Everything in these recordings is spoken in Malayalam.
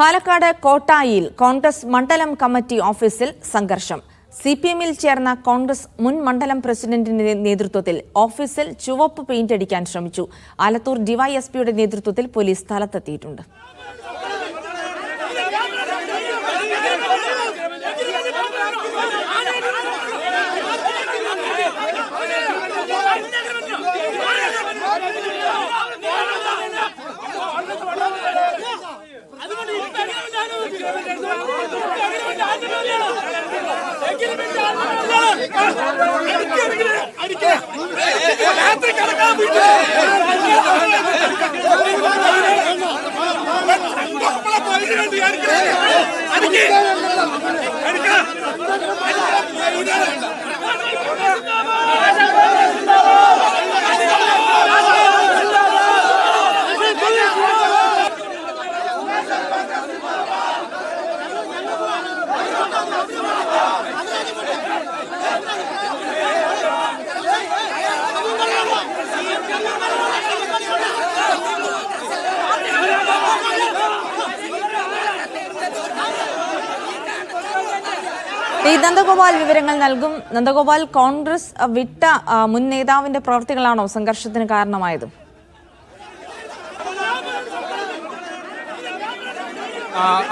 പാലക്കാട് കോട്ടായിൽ കോൺഗ്രസ് മണ്ഡലം കമ്മിറ്റി ഓഫീസിൽ സംഘർഷം. സിപിഎമ്മിൽ ചേർന്ന കോൺഗ്രസ് മുൻ മണ്ഡലം പ്രസിഡന്റിന്റെ നേതൃത്വത്തിൽ ഓഫീസിൽ ചുവപ്പ് പെയിന്റ് അടിക്കാൻ ശ്രമിച്ചു. ആലത്തൂർ ഡിവൈഎസ്പിയുടെ നേതൃത്വത്തിൽ പോലീസ് സ്ഥലത്തെത്തിയിട്ടുണ്ട്. നന്ദഗോപാൽ വിവരങ്ങൾ നൽകും. നന്ദഗോപാൽ, കോൺഗ്രസ് വിട്ട മുൻ നേതാവിന്റെ പ്രവർത്തികളാണോ സംഘർഷത്തിന് കാരണമായത്?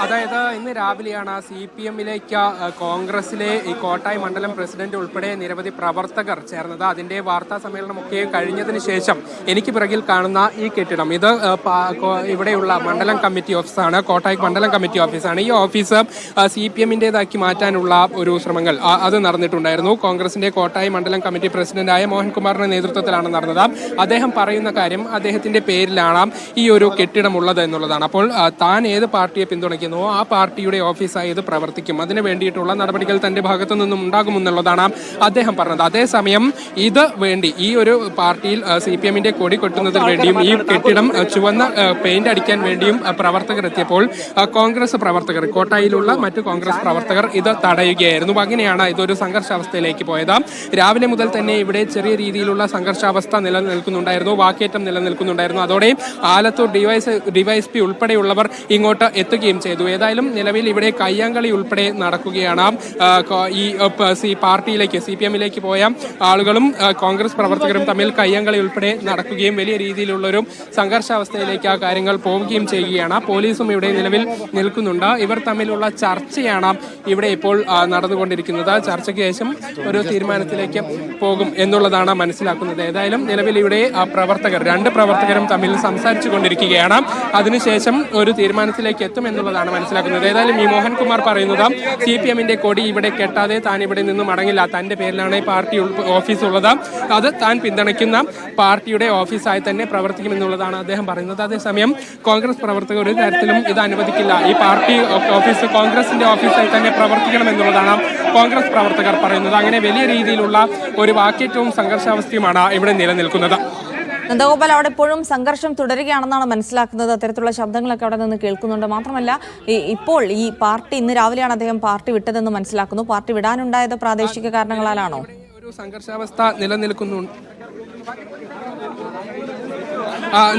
അതായത് ഇന്ന് രാവിലെയാണ് സിപിഎമ്മിലേക്ക് കോൺഗ്രസിലെ ഈ കോട്ടായി മണ്ഡലം പ്രസിഡന്റ് ഉൾപ്പെടെ നിരവധി പ്രവർത്തകർ ചേർന്നത്. അതിന്റെ വാർത്താ സമ്മേളനമൊക്കെ കഴിഞ്ഞതിന് ശേഷം എനിക്ക് പിറകിൽ കാണുന്ന ഈ കെട്ടിടം, ഇത് ഇവിടെയുള്ള മണ്ഡലം കമ്മിറ്റി ഓഫീസാണ്, കോട്ടായി മണ്ഡലം കമ്മിറ്റി ഓഫീസാണ്. ഈ ഓഫീസ് സിപിഎമ്മിൻ്റെതാക്കി മാറ്റാനുള്ള ഒരു ശ്രമങ്ങൾ അത് നടന്നിട്ടുണ്ടായിരുന്നു. കോൺഗ്രസിന്റെ കോട്ടായി മണ്ഡലം കമ്മിറ്റി പ്രസിഡന്റായ മോഹൻകുമാറിന്റെ നേതൃത്വത്തിലാണ് നടന്നത്. അദ്ദേഹം പറയുന്ന കാര്യം, അദ്ദേഹത്തിന്റെ പേരിലാണ് ഈ ഒരു കെട്ടിടം ഉള്ളത് എന്നുള്ളതാണ്. അപ്പോൾ താൻ ഏത് പാർട്ടിയെ പിന്തുണയ്ക്കുന്നു ആ പാർട്ടിയുടെ ഓഫീസായി ഇത് പ്രവർത്തിക്കും, അതിന് വേണ്ടിയിട്ടുള്ള നടപടികൾ തന്റെ ഭാഗത്തു നിന്നും ഉണ്ടാകുമെന്നുള്ളതാണ് അദ്ദേഹം പറഞ്ഞത്. അതേസമയം ഇത് വേണ്ടി ഈ ഒരു പാർട്ടിയിൽ സിപിഎമ്മിന്റെ കൊടി കൊട്ടുന്നതിന് വേണ്ടിയും ഈ കെട്ടിടം ചുവന്ന പെയിന്റ് അടിക്കാൻ വേണ്ടിയും പ്രവർത്തകർ എത്തിയപ്പോൾ കോൺഗ്രസ് പ്രവർത്തകർ, കോട്ടായിലുള്ള മറ്റു കോൺഗ്രസ് പ്രവർത്തകർ ഇത് തടയുകയായിരുന്നു. അങ്ങനെയാണ് ഇതൊരു സംഘർഷാവസ്ഥയിലേക്ക് പോയത്. രാവിലെ മുതൽ തന്നെ ഇവിടെ ചെറിയ രീതിയിലുള്ള സംഘർഷാവസ്ഥ നിലനിൽക്കുന്നുണ്ടായിരുന്നു, വാക്കേറ്റം നിലനിൽക്കുന്നുണ്ടായിരുന്നു. അതോടെ ആലത്തൂർ ഡിവൈഎസ്പി ഉൾപ്പെടെയുള്ളവർ ഇങ്ങോട്ട് എത്തുകയും ചെയ്തു. ഏതായാലും നിലവിൽ ഇവിടെ കയ്യാങ്കളി ഉൾപ്പെടെ നടക്കുകയാണ്. ഈ പാർട്ടിയിലേക്ക്, സിപിഎമ്മിലേക്ക് പോയ ആളുകളും കോൺഗ്രസ് പ്രവർത്തകരും തമ്മിൽ കയ്യാങ്കളി ഉൾപ്പെടെ നടക്കുകയും വലിയ രീതിയിലുള്ളൊരു സംഘർഷാവസ്ഥയിലേക്ക് ആ കാര്യങ്ങൾ പോവുകയും ചെയ്യുകയാണ്. പോലീസും ഇവിടെ നിലവിൽ നിൽക്കുന്നുണ്ട്. ഇവർ തമ്മിലുള്ള ചർച്ചയാണ് ഇവിടെ ഇപ്പോൾ നടന്നുകൊണ്ടിരിക്കുന്നത്. ചർച്ചയ്ക്ക് ശേഷം ഒരു തീരുമാനത്തിലേക്ക് പോകും എന്നുള്ളതാണ് മനസ്സിലാക്കുന്നത്. ഏതായാലും നിലവിൽ ഇവിടെ രണ്ട് പ്രവർത്തകരും തമ്മിൽ സംസാരിച്ചു കൊണ്ടിരിക്കുകയാണ്. അതിനുശേഷം ഒരു തീരുമാനത്തിലേക്ക് എത്തും എന്നുള്ളതാണ് മനസ്സിലാക്കുന്നത്. ഏതായാലും ഈ മോഹൻകുമാർ പറയുന്നത്, സിപിഎമ്മിന്റെ കൊടി ഇവിടെ കെട്ടാതെ താൻ ഇവിടെ നിന്നും മടങ്ങില്ല, തന്റെ പേരിലാണ് പാർട്ടി ഓഫീസ് ഉള്ളത്, അത് താൻ പിന്തുണയ്ക്കുന്ന പാർട്ടിയുടെ ഓഫീസായി തന്നെ പ്രവർത്തിക്കുമെന്നുള്ളതാണ് അദ്ദേഹം പറയുന്നത്. അതേസമയം കോൺഗ്രസ് പ്രവർത്തകർ ഒരു തരത്തിലും ഇത് അനുവദിക്കില്ല, ഈ പാർട്ടി ഓഫീസ് കോൺഗ്രസിന്റെ ഓഫീസായി തന്നെ പ്രവർത്തിക്കണമെന്നുള്ളതാണ് കോൺഗ്രസ് പ്രവർത്തകർ പറയുന്നത്. അങ്ങനെ വലിയ രീതിയിലുള്ള ഒരു വാക്കേറ്റവും സംഘർഷാവസ്ഥയുമാണ് ഇവിടെ നിലനിൽക്കുന്നത്. നന്ദഗോപാൽ, അവിടെ ഇപ്പോഴും സംഘർഷം തുടരുകയാണെന്നാണ് മനസ്സിലാക്കുന്നത്. അത്തരത്തിലുള്ള ശബ്ദങ്ങളൊക്കെ അവിടെ നിന്ന് കേൾക്കുന്നുണ്ട്. മാത്രമല്ല, ഇപ്പോൾ ഈ പാർട്ടി ഇന്ന് രാവിലെയാണ് അദ്ദേഹം പാർട്ടി വിട്ടതെന്ന് മനസ്സിലാക്കുന്നു. പാർട്ടി വിടാനുണ്ടായത് പ്രാദേശിക കാരണങ്ങളാലാണോ? ഒരു സംഘർഷാവസ്ഥ നിലനിൽക്കുന്നുണ്ട്.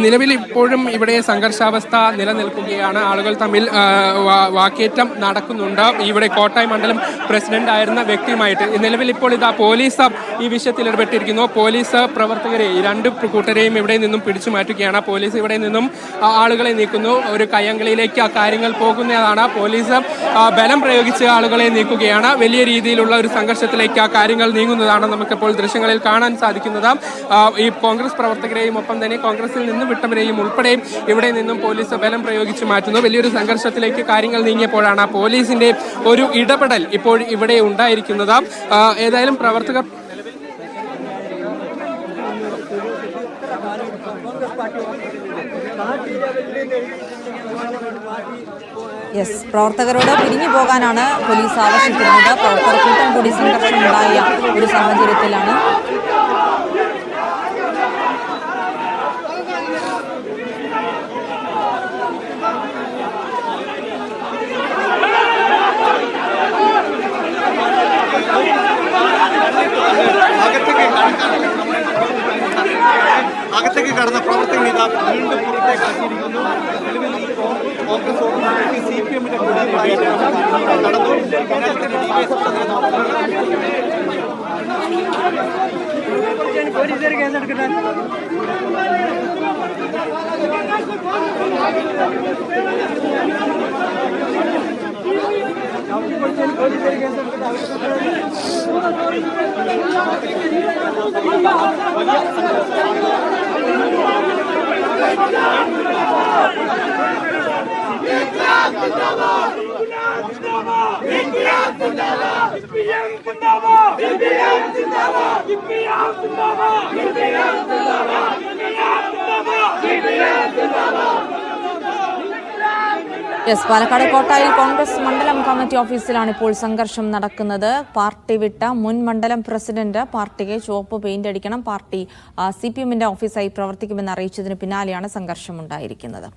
നിലവിൽ ഇപ്പോഴും ഇവിടെ സംഘർഷാവസ്ഥ നിലനിൽക്കുകയാണ്. ആളുകൾ തമ്മിൽ വാക്കേറ്റം നടക്കുന്നുണ്ട്. ഇവിടെ കോട്ടായി മണ്ഡലം പ്രസിഡന്റ് ആയിരുന്ന വ്യക്തിയുമായിട്ട് നിലവിൽ ഇപ്പോൾ പോലീസ് ഈ വിഷയത്തിൽ ഇടപെട്ടിരിക്കുന്നു. പോലീസ് പ്രവർത്തകരെ, ഈ രണ്ട് കൂട്ടരെയും ഇവിടെ നിന്നും പിടിച്ചു മാറ്റുകയാണ്. പോലീസ് ഇവിടെ നിന്നും ആളുകളെ നീക്കുന്നു. ഒരു കയ്യാങ്കളിയിലേക്ക് ആ കാര്യങ്ങൾ പോകുന്നതാണ്. പോലീസ് ബലം പ്രയോഗിച്ച് ആളുകളെ നീക്കുകയാണ്. വലിയ രീതിയിലുള്ള ഒരു സംഘർഷത്തിലേക്ക് ആ കാര്യങ്ങൾ നീങ്ങുന്നതാണ് നമുക്കിപ്പോൾ ദൃശ്യങ്ങളിൽ കാണാൻ സാധിക്കുന്നത്. ഈ കോൺഗ്രസ് പ്രവർത്തകരെയും ഒപ്പം തന്നെ കോൺഗ്രസിൽ നിന്ന് വിട്ടവരെയും ഉൾപ്പെടെ ഇവിടെ നിന്നും പോലീസ് ബലം പ്രയോഗിച്ച് മാറ്റുന്നു. വലിയൊരു സംഘർഷത്തിലേക്ക് കാര്യങ്ങൾ നീങ്ങിയപ്പോഴാണ് പോലീസിന്റെ ഒരു ഇടപെടൽ ഇപ്പോൾ ഇവിടെ ഉണ്ടായിരിക്കുന്നത്. ഏതായാലും പ്രവർത്തകർ പ്രവർത്തകരോട് പിരിഞ്ഞു പോകാനാണ് പോലീസ് ആവശ്യപ്പെടുന്നത്. പ്രവർത്തകർ കൂട്ടം കൂടി സംഘർഷമുണ്ടായ ഒരു സാഹചര്യത്തിലാണ് അകത്തേക്ക് കടന്ന പ്രവർത്തകർ വീണ്ടും പുറത്തേക്ക് പോലീസുകാർ കേസെടുക്കട്ടെ. യെസ്, പാലക്കാട് കോട്ടായിൽ കോൺഗ്രസ് മണ്ഡലം കമ്മിറ്റി ഓഫീസിലാണ് ഇപ്പോൾ സംഘർഷം നടക്കുന്നത്. പാർട്ടി വിട്ട മുൻ മണ്ഡലം പ്രസിഡന്റ് പാർട്ടിക്ക് ചുവപ്പ് പെയിന്റ് അടിക്കണം, പാർട്ടി CPM ഓഫീസായി പ്രവർത്തിക്കുമെന്ന് അറിയിച്ചതിന് പിന്നാലെയാണ് സംഘർഷം ഉണ്ടായിരിക്കുന്നത്.